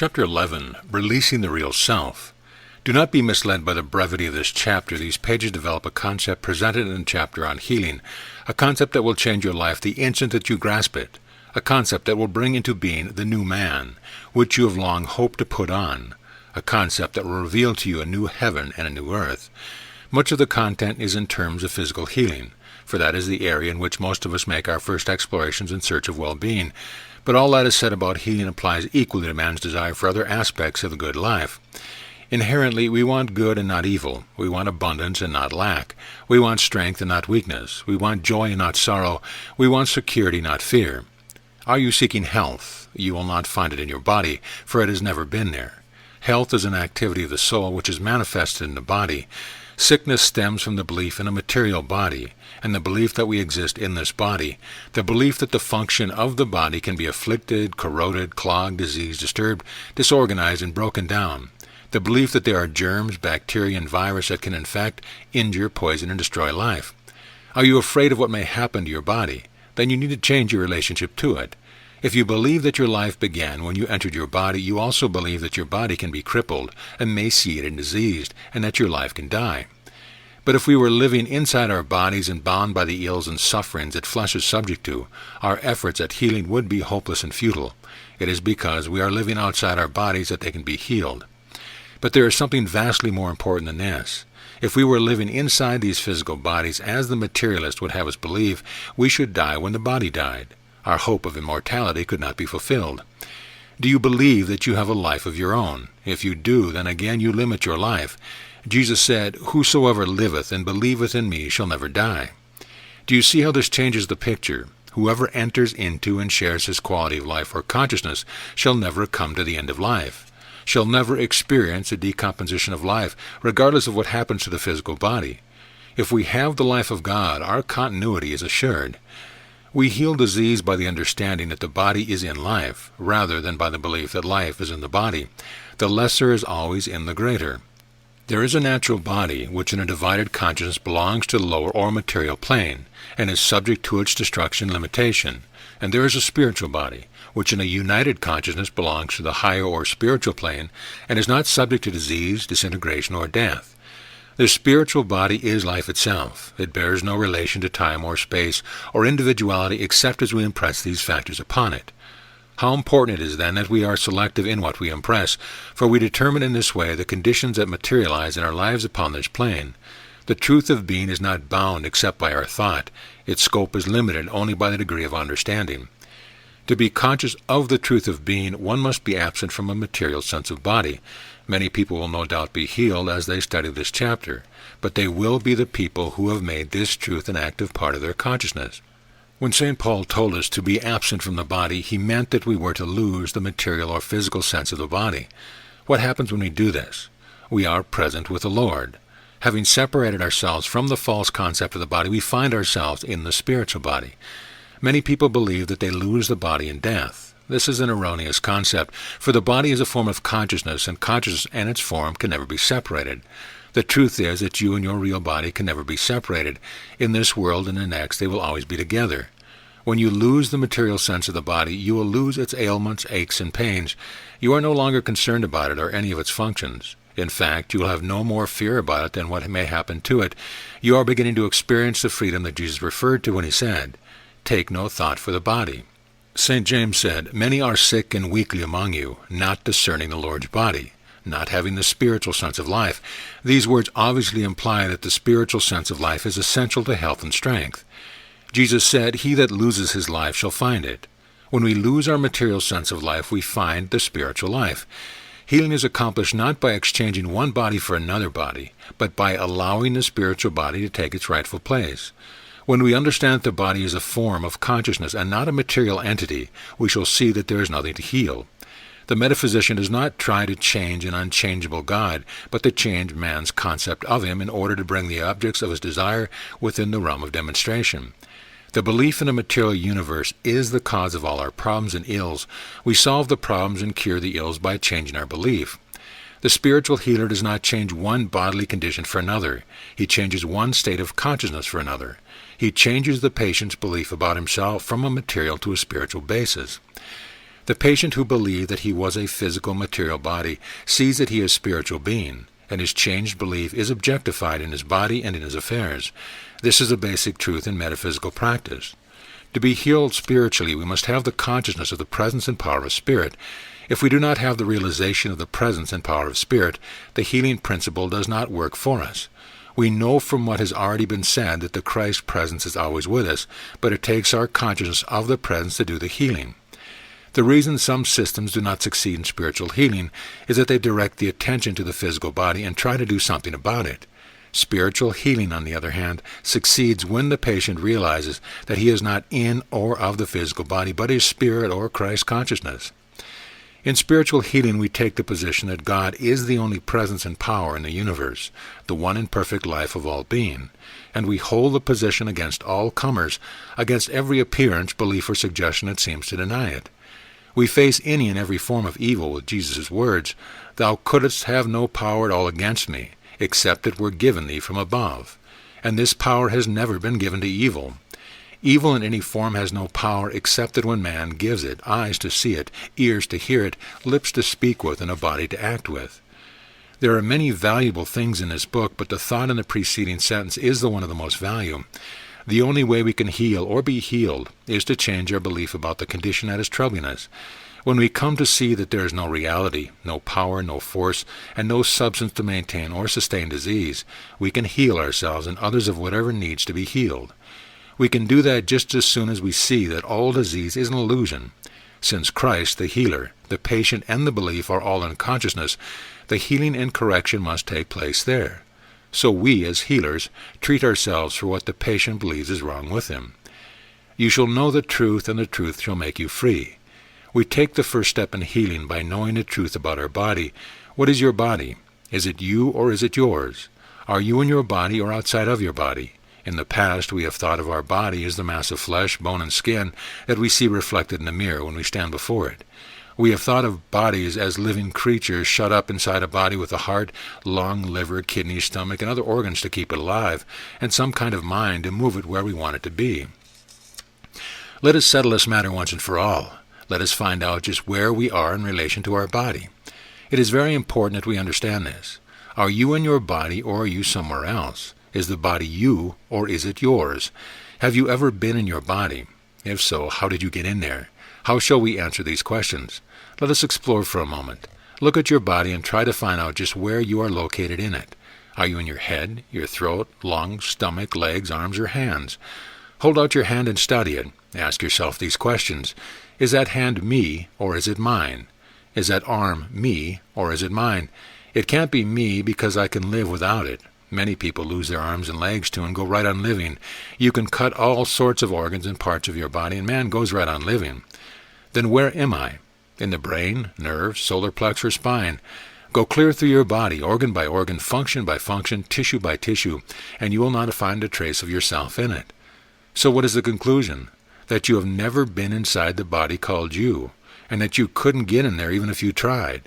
Chapter 11, Releasing the Real Self. Do not be misled by the brevity of this chapter. These pages develop a concept presented in the chapter on healing, a concept that will change your life the instant that you grasp it, a concept that will bring into being the new man, which you have long hoped to put on, a concept that will reveal to you a new heaven and a new earth. Much of the content is in terms of physical healing, for that is the area in which most of us make our first explorations in search of well-being. But all that is said about healing applies equally to man's desire for other aspects of the good life. Inherently, we want good and not evil. We want abundance and not lack. We want strength and not weakness. We want joy and not sorrow. We want security, not fear. Are you seeking health? You will not find it in your body, for it has never been there. Health is an activity of the soul which is manifested in the body. Sickness stems from the belief in a material body, and the belief that we exist in this body, the belief that the function of the body can be afflicted, corroded, clogged, diseased, disturbed, disorganized, and broken down, the belief that there are germs, bacteria, and virus that can infect, injure, poison, and destroy life. Are you afraid of what may happen to your body? Then you need to change your relationship to it. If you believe that your life began when you entered your body, you also believe that your body can be crippled, emaciated, and diseased, and that your life can die. But if we were living inside our bodies and bound by the ills and sufferings that flesh is subject to, our efforts at healing would be hopeless and futile. It is because we are living outside our bodies that they can be healed. But there is something vastly more important than this. If we were living inside these physical bodies, as the materialist would have us believe, we should die when the body died. Our hope of immortality could not be fulfilled. Do you believe that you have a life of your own? If you do, then again you limit your life. Jesus said, "Whosoever liveth and believeth in me shall never die." Do you see how this changes the picture? Whoever enters into and shares his quality of life or consciousness shall never come to the end of life, shall never experience a decomposition of life, regardless of what happens to the physical body. If we have the life of God, our continuity is assured. We heal disease by the understanding that the body is in life, rather than by the belief that life is in the body. The lesser is always in the greater. There is a natural body, which in a divided consciousness belongs to the lower or material plane, and is subject to its destruction and limitation. And there is a spiritual body, which in a united consciousness belongs to the higher or spiritual plane, and is not subject to disease, disintegration, or death. The spiritual body is life itself. It bears no relation to time or space or individuality except as we impress these factors upon it. How important it is then that we are selective in what we impress, for we determine in this way the conditions that materialize in our lives upon this plane. The truth of being is not bound except by our thought. Its scope is limited only by the degree of understanding. To be conscious of the truth of being, one must be absent from a material sense of body. Many people will no doubt be healed as they study this chapter, but they will be the people who have made this truth an active part of their consciousness. When St. Paul told us to be absent from the body, he meant that we were to lose the material or physical sense of the body. What happens when we do this? We are present with the Lord. Having separated ourselves from the false concept of the body, we find ourselves in the spiritual body. Many people believe that they lose the body in death. This is an erroneous concept, for the body is a form of consciousness, and consciousness and its form can never be separated. The truth is that you and your real body can never be separated. In this world and the next, they will always be together. When you lose the material sense of the body, you will lose its ailments, aches, and pains. You are no longer concerned about it or any of its functions. In fact, you will have no more fear about it than what may happen to it. You are beginning to experience the freedom that Jesus referred to when he said, "Take no thought for the body." St. James said, "Many are sick and weakly among you, not discerning the Lord's body, not having the spiritual sense of life." These words obviously imply that the spiritual sense of life is essential to health and strength. Jesus said, "He that loses his life shall find it." When we lose our material sense of life, we find the spiritual life. Healing is accomplished not by exchanging one body for another body, but by allowing the spiritual body to take its rightful place. When we understand that the body is a form of consciousness and not a material entity, we shall see that there is nothing to heal. The metaphysician does not try to change an unchangeable God, but to change man's concept of him in order to bring the objects of his desire within the realm of demonstration. The belief in a material universe is the cause of all our problems and ills. We solve the problems and cure the ills by changing our belief. The spiritual healer does not change one bodily condition for another. He changes one state of consciousness for another. He changes the patient's belief about himself from a material to a spiritual basis. The patient who believed that he was a physical material body sees that he is a spiritual being, and his changed belief is objectified in his body and in his affairs. This is a basic truth in metaphysical practice. To be healed spiritually, we must have the consciousness of the presence and power of Spirit. If we do not have the realization of the presence and power of Spirit, the healing principle does not work for us. We know from what has already been said that the Christ presence is always with us, but it takes our consciousness of the presence to do the healing. The reason some systems do not succeed in spiritual healing is that they direct the attention to the physical body and try to do something about it. Spiritual healing, on the other hand, succeeds when the patient realizes that he is not in or of the physical body, but is spirit or Christ consciousness. In spiritual healing, we take the position that God is the only presence and power in the universe, the one and perfect life of all being, and we hold the position against all comers, against every appearance, belief, or suggestion that seems to deny it. We face any and every form of evil with Jesus' words, "Thou couldst have no power at all against me, except it were given thee from above." And this power has never been given to evil. Evil in any form has no power except that when man gives it eyes to see it, ears to hear it, lips to speak with, and a body to act with. There are many valuable things in this book, but the thought in the preceding sentence is the one of the most value. The only way we can heal or be healed is to change our belief about the condition that is troubling us. When we come to see that there is no reality, no power, no force, and no substance to maintain or sustain disease, we can heal ourselves and others of whatever needs to be healed. We can do that just as soon as we see that all disease is an illusion. Since Christ, the healer, the patient, and the belief are all in consciousness, the healing and correction must take place there. So we, as healers, treat ourselves for what the patient believes is wrong with him. You shall know the truth, and the truth shall make you free. We take the first step in healing by knowing the truth about our body. What is your body? Is it you or is it yours? Are you in your body or outside of your body? In the past, we have thought of our body as the mass of flesh, bone, and skin that we see reflected in the mirror when we stand before it. We have thought of bodies as living creatures shut up inside a body with a heart, lung, liver, kidney, stomach, and other organs to keep it alive, and some kind of mind to move it where we want it to be. Let us settle this matter once and for all. Let us find out just where we are in relation to our body. It is very important that we understand this. Are you in your body or are you somewhere else? Is the body you or is it yours? Have you ever been in your body? If so, how did you get in there? How shall we answer these questions? Let us explore for a moment. Look at your body and try to find out just where you are located in it. Are you in your head, your throat, lungs, stomach, legs, arms, or hands? Hold out your hand and study it. Ask yourself these questions. Is that hand me or is it mine? Is that arm me or is it mine? It can't be me because I can live without it. Many people lose their arms and legs too and go right on living. You can cut all sorts of organs and parts of your body and man goes right on living. Then where am I? In the brain, nerves, solar plexus, or spine? Go clear through your body, organ by organ, function by function, tissue by tissue, and you will not find a trace of yourself in it. So what is the conclusion? That you have never been inside the body called you, and that you couldn't get in there even if you tried.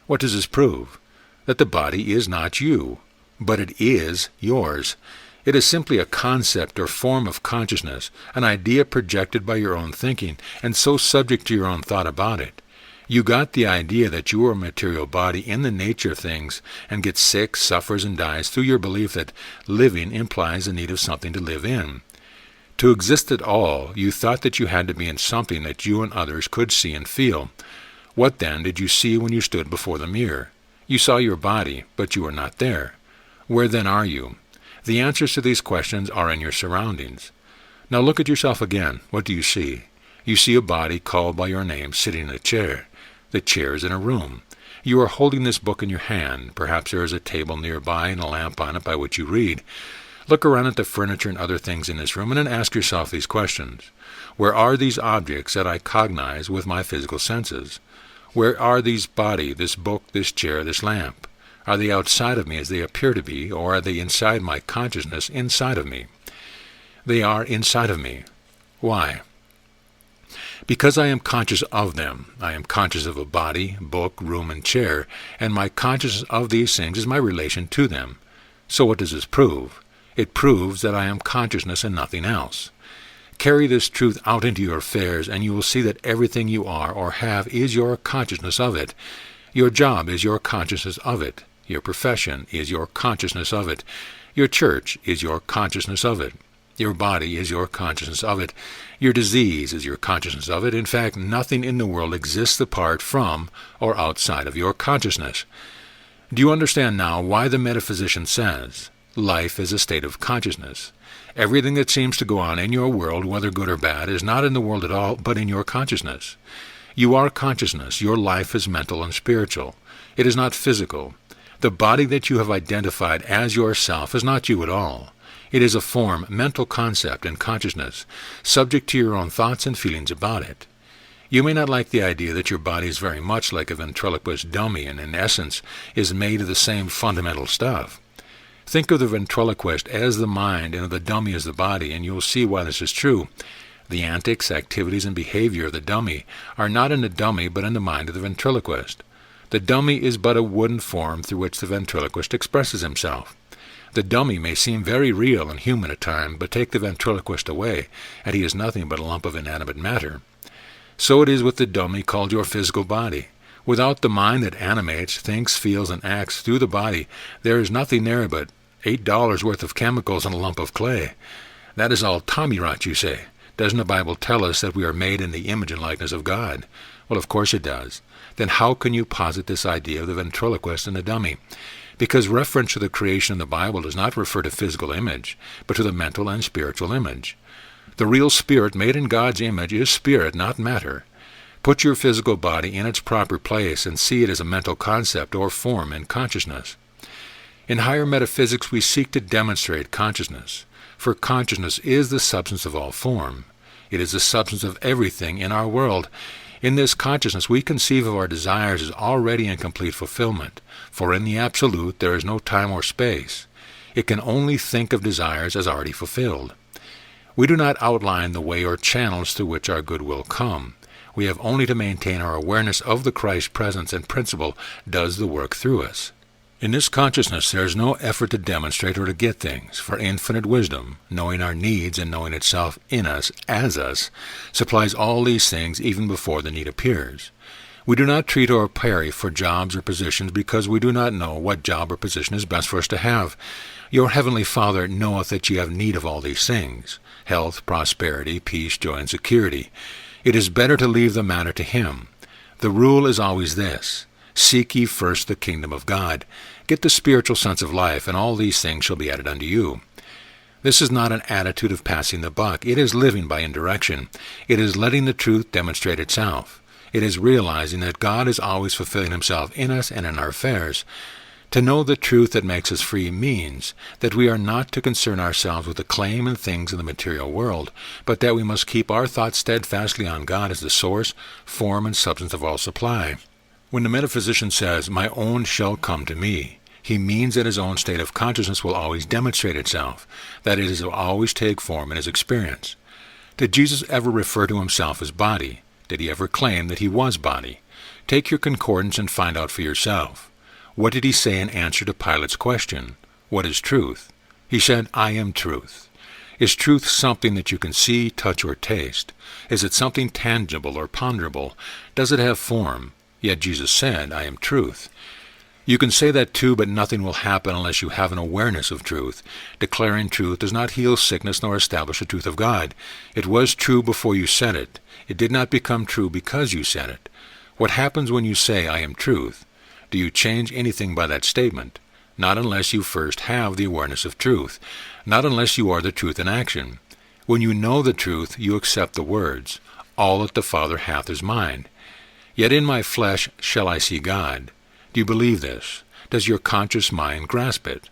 What does this prove? That the body is not you, but it is yours. It is simply a concept or form of consciousness, an idea projected by your own thinking, and so subject to your own thought about it. You got the idea that you are a material body in the nature of things, and get sick, suffers, and dies through your belief that living implies the need of something to live in. To exist at all, you thought that you had to be in something that you and others could see and feel. What then did you see when you stood before the mirror? You saw your body, but you were not there. Where then are you? The answers to these questions are in your surroundings. Now look at yourself again. What do you see? You see a body called by your name sitting in a chair. The chair is in a room. You are holding this book in your hand. Perhaps there is a table nearby and a lamp on it by which you read. Look around at the furniture and other things in this room and then ask yourself these questions. Where are these objects that I cognize with my physical senses? Where are these body, this book, this chair, this lamp? Are they outside of me as they appear to be, or are they inside my consciousness, inside of me? They are inside of me. Why? Because I am conscious of them. I am conscious of a body, book, room, and chair, and my consciousness of these things is my relation to them. So what does this prove? It proves that I am consciousness and nothing else. Carry this truth out into your affairs, and you will see that everything you are or have is your consciousness of it. Your job is your consciousness of it. Your profession is your consciousness of it. Your church is your consciousness of it. Your body is your consciousness of it. Your disease is your consciousness of it. In fact, nothing in the world exists apart from or outside of your consciousness. Do you understand now why the metaphysician says, life is a state of consciousness? Everything that seems to go on in your world, whether good or bad, is not in the world at all, but in your consciousness. You are consciousness. Your life is mental and spiritual. It is not physical. The body that you have identified as yourself is not you at all. It is a form, mental concept, and consciousness, subject to your own thoughts and feelings about it. You may not like the idea that your body is very much like a ventriloquist dummy and in essence is made of the same fundamental stuff. Think of the ventriloquist as the mind and of the dummy as the body, and you'll see why this is true. The antics, activities, and behavior of the dummy are not in the dummy but in the mind of the ventriloquist. The dummy is but a wooden form through which the ventriloquist expresses himself. The dummy may seem very real and human at times, but take the ventriloquist away, and he is nothing but a lump of inanimate matter. So it is with the dummy called your physical body. Without the mind that animates, thinks, feels, and acts through the body, there is nothing there but $8 worth of chemicals and a lump of clay. That is all tommyrot, you say. Doesn't the Bible tell us that we are made in the image and likeness of God? Well, of course it does. Then how can you posit this idea of the ventriloquist and the dummy? Because reference to the creation in the Bible does not refer to physical image, but to the mental and spiritual image. The real spirit made in God's image is spirit, not matter. Put your physical body in its proper place and see it as a mental concept or form in consciousness. In higher metaphysics we seek to demonstrate consciousness, for consciousness is the substance of all form. It is the substance of everything in our world. In this consciousness we conceive of our desires as already in complete fulfillment, for in the Absolute there is no time or space. It can only think of desires as already fulfilled. We do not outline the way or channels through which our good will come. We have only to maintain our awareness of the Christ presence and principle does the work through us. In this consciousness there is no effort to demonstrate or to get things, for infinite wisdom, knowing our needs and knowing itself in us, as us, supplies all these things even before the need appears. We do not treat or parry for jobs or positions because we do not know what job or position is best for us to have. Your heavenly Father knoweth that ye have need of all these things, health, prosperity, peace, joy, and security. It is better to leave the matter to Him. The rule is always this: seek ye first the kingdom of God. Get the spiritual sense of life, and all these things shall be added unto you. This is not an attitude of passing the buck. It is living by indirection. It is letting the truth demonstrate itself. It is realizing that God is always fulfilling Himself in us and in our affairs. To know the truth that makes us free means that we are not to concern ourselves with the claim and things in the material world, but that we must keep our thoughts steadfastly on God as the source, form, and substance of all supply. When the metaphysician says, "My own shall come to me," he means that his own state of consciousness will always demonstrate itself, that it will always take form in his experience. Did Jesus ever refer to himself as body? Did he ever claim that he was body? Take your concordance and find out for yourself. What did he say in answer to Pilate's question? What is truth? He said, "I am truth." Is truth something that you can see, touch, or taste? Is it something tangible or ponderable? Does it have form? Yet Jesus said, "I am truth." You can say that too, but nothing will happen unless you have an awareness of truth. Declaring truth does not heal sickness nor establish the truth of God. It was true before you said it. It did not become true because you said it. What happens when you say, "I am truth"? Do you change anything by that statement? Not unless you first have the awareness of truth. Not unless you are the truth in action. When you know the truth, you accept the words, "All that the Father hath is mine." Yet in my flesh shall I see God. Do you believe this? Does your conscious mind grasp it?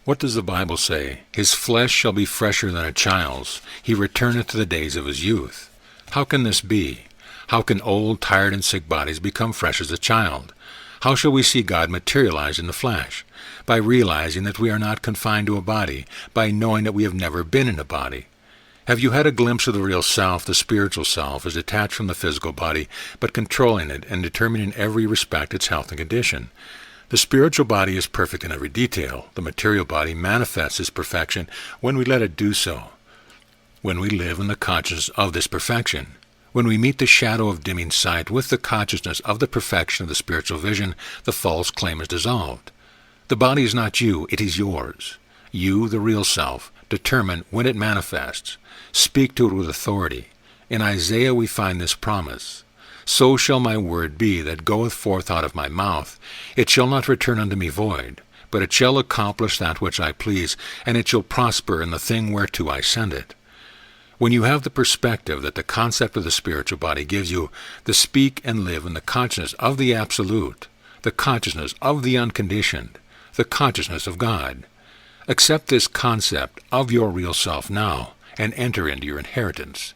What does the Bible say? His flesh shall be fresher than a child's. He returneth to the days of his youth. How can this be? How can old, tired, and sick bodies become fresh as a child? How shall we see God materialized in the flesh? By realizing that we are not confined to a body, by knowing that we have never been in a body. Have you had a glimpse of the real self, the spiritual self, as detached from the physical body, but controlling it and determining in every respect its health and condition? The spiritual body is perfect in every detail. The material body manifests its perfection when we let it do so. when we live in the consciousness of this perfection. When we meet the shadow of dimming sight with the consciousness of the perfection of the spiritual vision, the false claim is dissolved. The body is not you, it is yours. You, the real self, determine when it manifests. Speak to it with authority. In Isaiah we find this promise. So shall my word be that goeth forth out of my mouth. It shall not return unto me void, but it shall accomplish that which I please, and it shall prosper in the thing whereto I send it. When you have the perspective that the concept of the spiritual body gives you, to speak and live in the consciousness of the Absolute, the consciousness of the unconditioned, the consciousness of God. Accept this concept of your real self now, and enter into your inheritance.